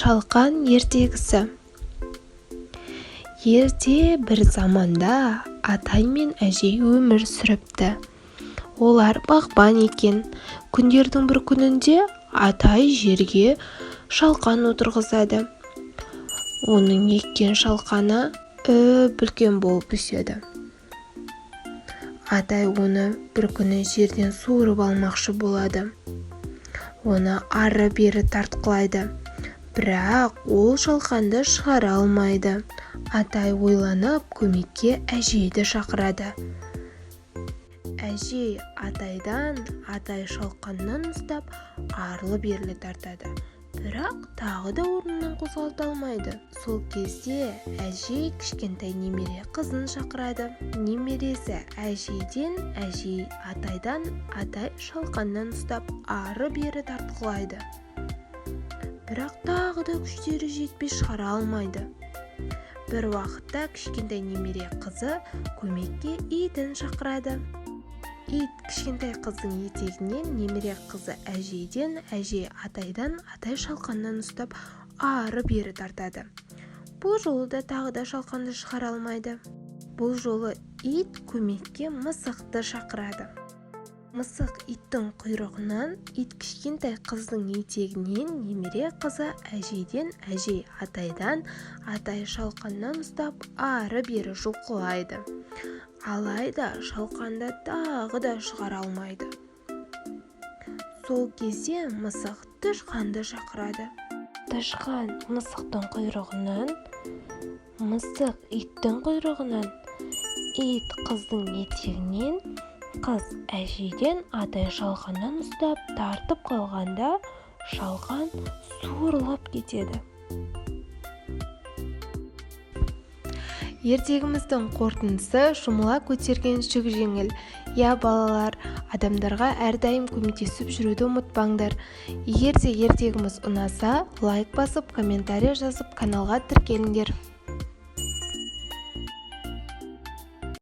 Шалқан ертегісі. Ерте бір заманда атай мен әжей өмір сүріпті. Олар бағбан екен. Күндердің бір күнінде атай жерге шалқан отырғызады. Оның еккен шалқаны үлкен болып өседі. Атай оны бір күні жерден суырып алмақшы болады. Оны ары-бері тартқылайды. Бірақ ол шалқанды шығара алмайды. Атай ойланып көмекке әжейді шақырады. Әжей атайдан, атай шалқаннан ұстап арлы-берлі тартады. Бірақ тағы да орнынан қозғалта алмайды. Сол кезде әжей кішкентай немере қызын шақырады. Немересі әжейден, әжей атайдан, атай шалқаннан ұстап ары-бері тартқылайды. Бірақ тағы да күштері жетпей шығара алмайды. Бір уақытта кішкентай немере қызы көмекке итін шақырады. Ит кішкентай қыздың етегінен, немере қызы әжейден, әжей атайдан, атай шалқаннан ұстап ары-бері тартады. Бұл жолы да тағы да шалқанды шығара алмайды. Бұл жолы ит көмекке мысықты шақырады. Мысық иттің құйрығынан, ит кішкентай қыздың етегінен, немере қызы әжейден, әжей атайдан, атай шалқаннан ұстап ары-бері жұлқылайды. Алайда шалқанды тағы да шығара алмайды. Сол кезде мысық тышқанды шақырады. Тышқан мысықтың құйрығынан, мысық иттің құйрығынан, ит қыздың етегінен, қыз әжейден, атай шалқаннан ұстап тартып қалғанда шалқан суырылып кетеді. Ертегіміздің қорытындысы: жұмыла көтерген жүк жеңіл. Балалар, адамдарға әрдайым көмектесіп жүруді ұмытпаңдар. Егер де ертегіміз ұнаса, лайк басып, комментарий жазып, каналға тіркеліңдер.